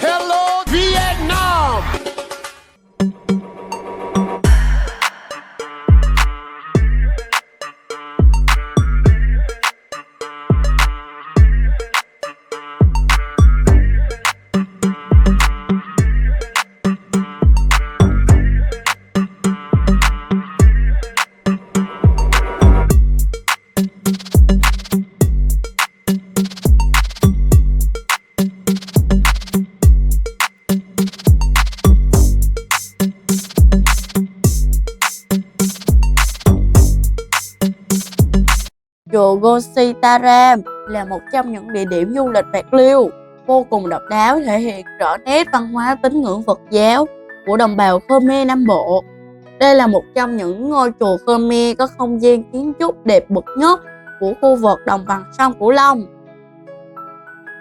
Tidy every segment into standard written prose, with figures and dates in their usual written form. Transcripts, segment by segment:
Hello Vietnam. Chùa Gositaram là một trong những địa điểm du lịch Bạc Liêu vô cùng độc đáo, thể hiện rõ nét văn hóa tín ngưỡng Phật giáo của đồng bào Khmer Nam Bộ. Đây là một trong những ngôi chùa Khmer có không gian kiến trúc đẹp bậc nhất của khu vực đồng bằng sông Cửu Long.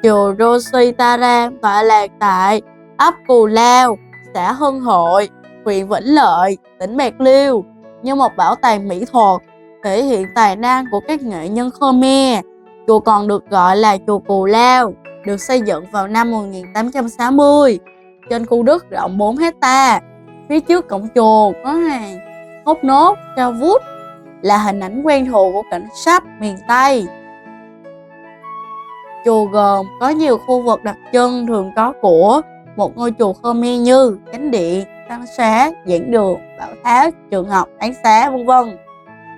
Chùa Gositaram tọa lạc tại ấp Cù Lao, xã Hưng Hội, huyện Vĩnh Lợi, tỉnh Bạc Liêu, như một bảo tàng mỹ thuật thể hiện tài năng của các nghệ nhân Khmer. Chùa còn được gọi là chùa Cù Lao, được xây dựng vào năm 1860 trên khu đất rộng 4 hecta. Phía trước cổng chùa có hàng thốt nốt cao vút là hình ảnh quen thuộc của cảnh sắc miền Tây. Chùa gồm có nhiều khu vực đặc trưng thường có của một ngôi chùa Khmer như chánh điện, tăng xá, giảng đường, bảo tháp, trường học, án xá, vân vân.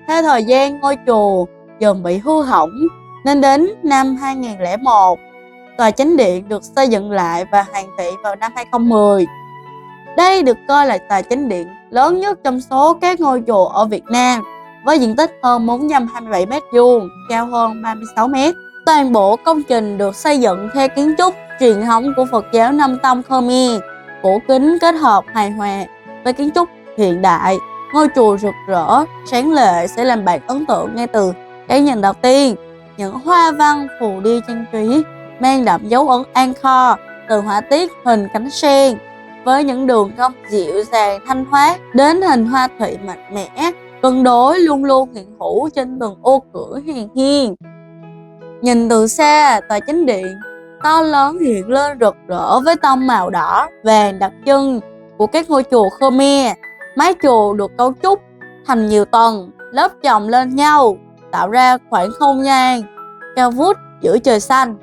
Theo thời gian, ngôi chùa dần bị hư hỏng nên đến năm 2001, tòa chánh điện được xây dựng lại và hoàn thiện vào năm 2010. Đây được coi là tòa chánh điện lớn nhất trong số các ngôi chùa ở Việt Nam, với diện tích hơn 427 m², cao hơn 36 m. Toàn bộ công trình được xây dựng theo kiến trúc truyền thống của Phật giáo Nam Tông Khmer, cổ kính kết hợp hài hòa với kiến trúc hiện đại. Ngôi chùa rực rỡ, sáng lệ sẽ làm bạn ấn tượng ngay từ cái nhìn đầu tiên. Những hoa văn phù điêu trang trí mang đậm dấu ấn Angkor, từ họa tiết hình cánh sen với những đường cong dịu dàng thanh thoát đến hình hoa thủy mạnh mẽ, cân đối luôn luôn hiện hữu trên từng ô cửa hiền hiên. Nhìn từ xa, tòa chánh điện to lớn hiện lên rực rỡ với tông màu đỏ vàng đặc trưng của các ngôi chùa Khmer. Mái chùa được cấu trúc thành nhiều tầng, lớp chồng lên nhau, tạo ra khoảng không gian cao vút giữa trời xanh.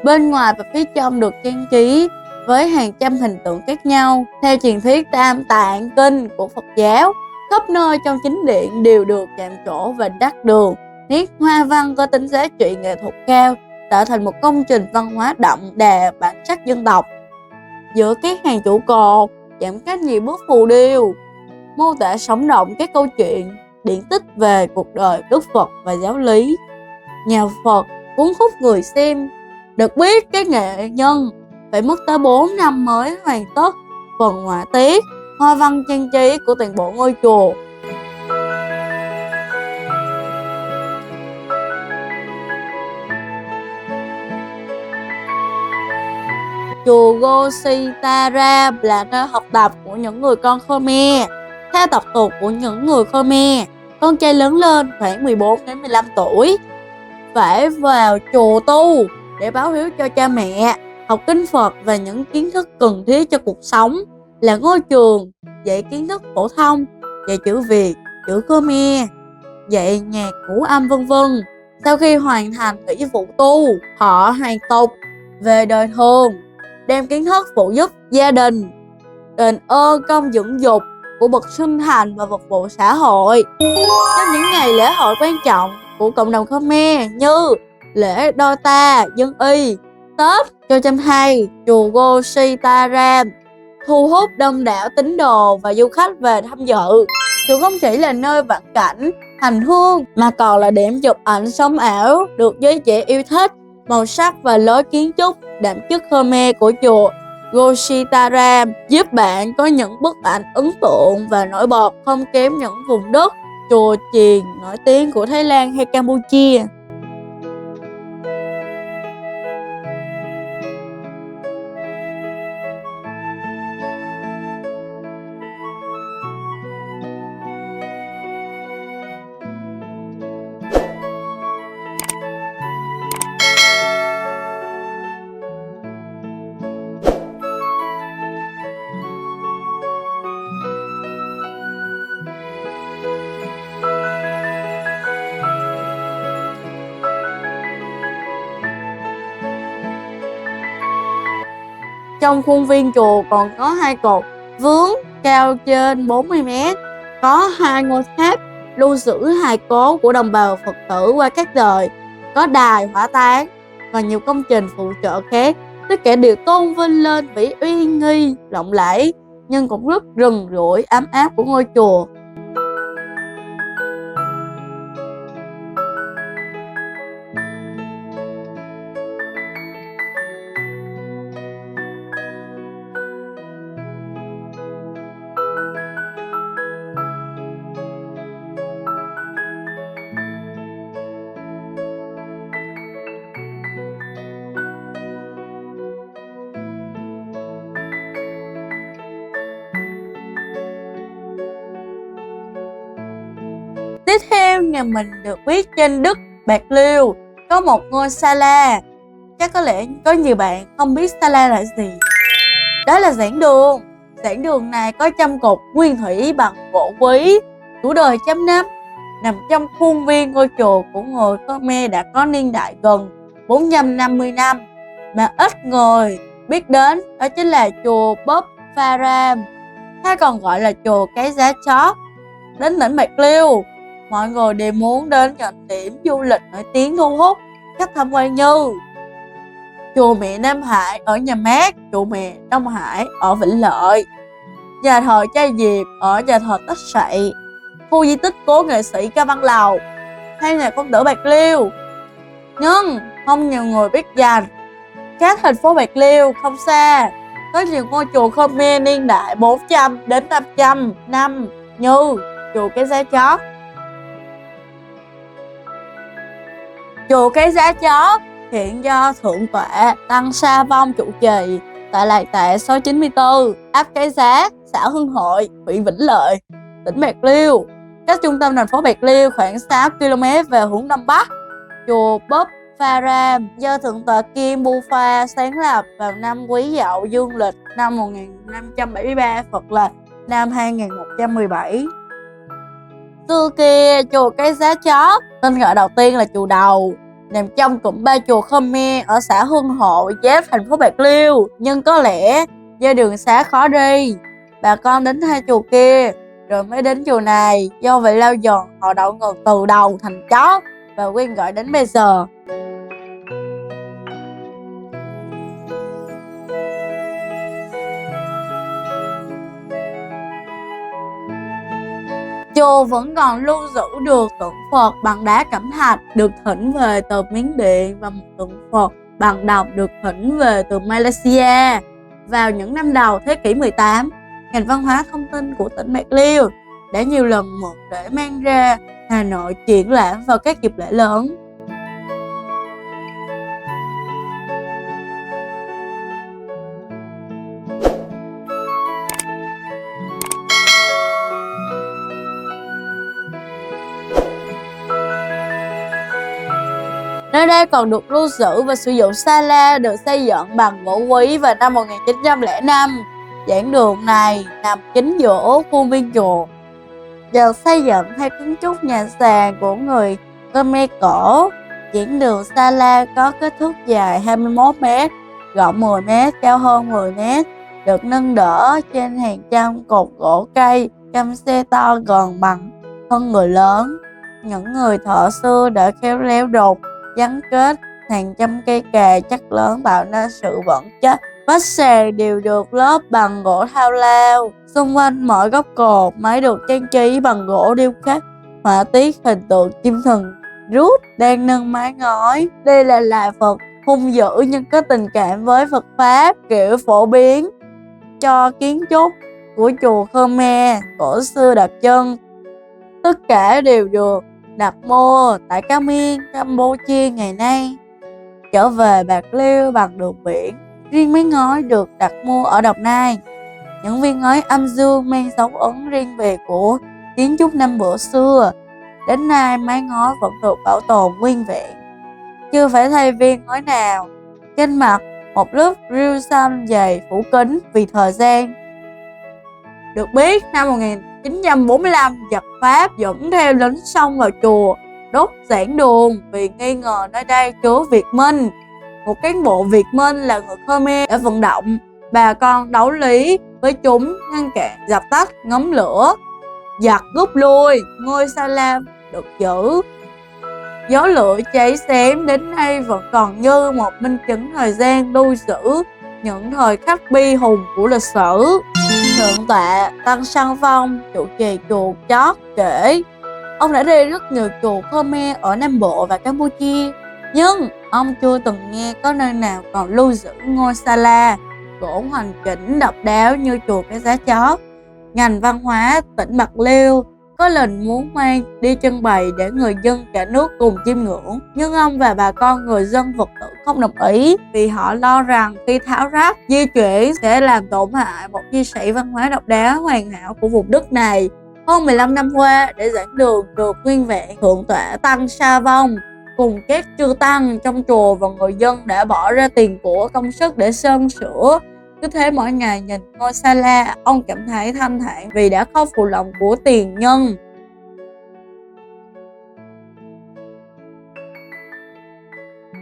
Bên ngoài và phía trong được trang trí với hàng trăm hình tượng khác nhau theo truyền thuyết Tam Tạng Kinh của Phật giáo. Khắp nơi trong chính điện đều được chạm trổ và đắp đường nét hoa văn có tính giá trị nghệ thuật cao, tạo thành một công trình văn hóa đậm đà bản sắc dân tộc. Giữa các hàng trụ cột chạm khắc nhiều bức phù điêu mô tả sống động các câu chuyện điển tích về cuộc đời Đức Phật và giáo lý. Nhà Phật cuốn hút người xem. Được biết các nghệ nhân phải mất tới 4 năm mới hoàn tất phần họa tiết, hoa văn trang trí của toàn bộ ngôi chùa. Chùa Gositaram là nơi học tập của những người con Khmer. Theo tập tục của những người Khmer, con trai lớn lên khoảng 14 đến 15 tuổi phải vào chùa tu để báo hiếu cho cha mẹ, học kinh Phật và những kiến thức cần thiết cho cuộc sống, là ngôi trường dạy kiến thức phổ thông, dạy chữ Việt, chữ Khmer, dạy nhạc ngũ âm vân vân. Sau khi hoàn thành nghĩa vụ tu, họ hoàn tục về đời thường, đem kiến thức phụ giúp gia đình, đền ơn công dưỡng dục của bậc sinh thành và phục vụ xã hội. Trong những ngày lễ hội quan trọng của cộng đồng Khmer như lễ Đôi Ta, Dân Y, Tết Chol Cham Hai, chùa Gositaram thu hút đông đảo tín đồ và du khách về tham dự. Chùa không chỉ là nơi vãn cảnh, hành hương mà còn là điểm chụp ảnh sống ảo được giới trẻ yêu thích. Màu sắc và lối kiến trúc đậm chất Khmer của chùa Gositaram giúp bạn có những bức ảnh ấn tượng và nổi bật không kém những vùng đất chùa chiền nổi tiếng của Thái Lan hay Campuchia. Trong khuôn viên chùa còn có 2 cột vướng cao trên 40 mét, có 2 ngôi tháp lưu giữ hài cốt của đồng bào Phật tử qua các đời, có đài hỏa táng và nhiều công trình phụ trợ khác. Tất cả đều tôn vinh lên vị uy nghi lộng lẫy nhưng cũng rất rừng rỗi ấm áp của ngôi chùa. Tiếp theo, nhà mình được biết trên đất Bạc Liêu có một ngôi Sala. Chắc có lẽ có nhiều bạn không biết Sala là gì. Đó là giảng đường. Giảng đường này có 100 cột nguyên thủy bằng gỗ quý, tuổi đời trăm năm, nằm trong khuôn viên ngôi chùa của người Khmer đã có niên đại gần 450 năm mà ít người biết đến. Đó chính là chùa Bop Pharam, hay còn gọi là chùa Cái Giá Chót. Đến tỉnh Bạc Liêu, mọi người đều muốn đến những điểm du lịch nổi tiếng thu hút khách tham quan như chùa Mẹ Nam Hải ở Nhà Mát, chùa Mẹ Đông Hải ở Vĩnh Lợi, nhà thờ Cha Diệp ở nhà thờ Tất Sậy, khu di tích cố nghệ sĩ Ca Văn Lầu hay nhà Công tử Bạc Liêu. Nhưng không nhiều người biết rằng cách thành phố Bạc Liêu không xa có nhiều ngôi chùa Khmer niên đại 400 đến 500 năm như chùa Cái Giá Chót. Chùa Cái Giá Chót hiện do Thượng tọa Tăng Sa Vong trụ trì tại Lạc Tệ số 94, ấp Cái Giá, xã Hưng Hội, huyện Vĩnh Lợi, tỉnh Bạc Liêu, cách trung tâm thành phố Bạc Liêu khoảng 6 km về hướng đông bắc. Chùa Bop Pharam do Thượng tọa Kim Bu Pha sáng lập vào năm Quý Dậu dương lịch năm 1573, Phật lịch năm 2117. Xưa kia, chùa Cái Giá Chót tên gọi đầu tiên là chùa Đầu, nằm trong cụm 3 chùa Khmer ở xã Hưng Hội, giáp thành phố Bạc Liêu. Nhưng có lẽ do đường xá khó đi, bà con đến 2 chùa kia rồi mới đến chùa này. Do vậy lâu dần họ đổi ngược từ đầu thành chót và quen gọi đến bây giờ. Chùa vẫn còn lưu giữ được tượng Phật bằng đá cẩm thạch được thỉnh về từ Miến Điện và một tượng Phật bằng đồng được thỉnh về từ Malaysia. Vào những năm đầu thế kỷ 18, ngành văn hóa thông tin của tỉnh Bạc Liêu đã nhiều lần mượn để mang ra Hà Nội triển lãm vào các dịp lễ lớn. Nơi đây còn được lưu giữ và sử dụng sala được xây dựng bằng gỗ quý vào năm 1905. Giảng đường này nằm chính giữa khuôn viên chùa, được xây dựng theo kiến trúc nhà sàn của người Khmer cổ. Giảng đường sala có kích thước dài 21 m, rộng 10 m, cao hơn 10 m, được nâng đỡ trên hàng trăm cột gỗ cây căm xe to gần bằng thân người lớn. Những người thợ xưa đã khéo léo đục gắn kết hàng trăm cây cà chắc lớn tạo nên sự vững chắc. Vách sàn đều được lót bằng gỗ thao lao. Xung quanh mỗi góc cột máy được trang trí bằng gỗ điêu khắc họa tiết hình tượng chim thần rút đang nâng mái ngói. Đây là loài Phật hung dữ nhưng có tình cảm với Phật pháp, kiểu phổ biến cho kiến trúc của chùa Khmer cổ xưa đặc trưng. Tất cả đều được đặt mua tại Cao Miên, Campuchia ngày nay. Trở về Bạc Liêu bằng đường biển, riêng mấy ngói được đặt mua ở Đồng Nai. Những viên ngói âm dương mang dấu ấn riêng biệt của kiến trúc Nam Bộ xưa. Đến nay mái ngói vẫn được bảo tồn nguyên vẹn, chưa phải thay viên ngói nào. Trên mặt một lớp rêu xanh dày phủ kín vì thời gian. Được biết năm 1945, giặc Pháp dẫn theo lính xông vào chùa đốt giảng đường vì nghi ngờ nơi đây chứa Việt Minh. Một cán bộ Việt Minh là người Khmer để vận động bà con đấu lý với chúng, ngăn cản dập tắt ngấm lửa. Giặc rút lui, ngôi Sa La được giữ. Gió lửa cháy xém đến nay vẫn còn như một minh chứng thời gian lưu giữ những thời khắc bi hùng của lịch sử. Thượng tọa Tăng Sang Phong, trụ trì chùa Chót kể, ông đã đi rất nhiều chùa Khmer ở Nam Bộ và Campuchia, nhưng ông chưa từng nghe có nơi nào còn lưu giữ ngôi Sa La gỗ hoàn chỉnh độc đáo như chùa Cái Giá Chót. Ngành văn hóa tỉnh Bạc Liêu có lần muốn mang đi trưng bày để người dân cả nước cùng chiêm ngưỡng, nhưng ông và bà con người dân Phật tử không đồng ý vì họ lo rằng khi tháo ráp di chuyển sẽ làm tổn hại một di sản văn hóa độc đáo hoàn hảo của vùng đất này. Hơn 15 năm qua, để giảng đường được nguyên vẹn, Thượng tọa Tăng Sa Vong cùng các chư tăng trong chùa và người dân đã bỏ ra tiền của công sức để sơn sửa. Cứ thế mỗi ngày nhìn ngôi Sa La, ông cảm thấy thanh thản vì đã không phụ lòng của tiền nhân.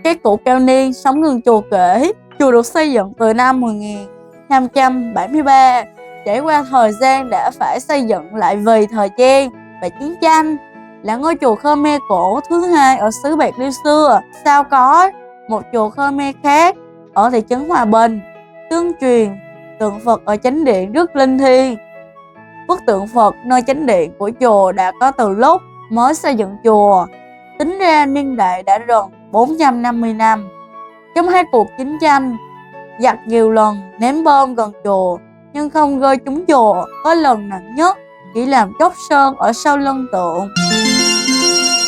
Các cụ cao niên sống gần chùa kể, chùa được xây dựng từ năm 1573, trải qua thời gian đã phải xây dựng lại vì thời gian và chiến tranh. Là ngôi chùa Khmer cổ thứ hai ở xứ Bạc Liêu xưa, sau có một chùa Khmer khác ở thị trấn Hòa Bình. Tương truyền tượng Phật ở chánh điện rất linh thiêng. Bức tượng Phật nơi chánh điện của chùa đã có từ lúc mới xây dựng chùa, tính ra niên đại đã gần 450 năm. Trong hai cuộc chiến tranh, giặc nhiều lần ném bom gần chùa nhưng không rơi trúng chùa. Có lần nặng nhất chỉ làm chốc sơn ở sau lưng tượng.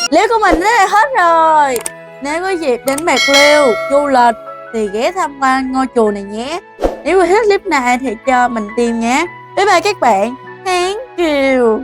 Clip của mình đến đây hết rồi. Nếu có dịp đến Bạc Liêu du lịch thì ghé tham quan ngôi chùa này nhé. Nếu mà thích clip này thì cho mình tim nhé. Bye bye các bạn. Thank you.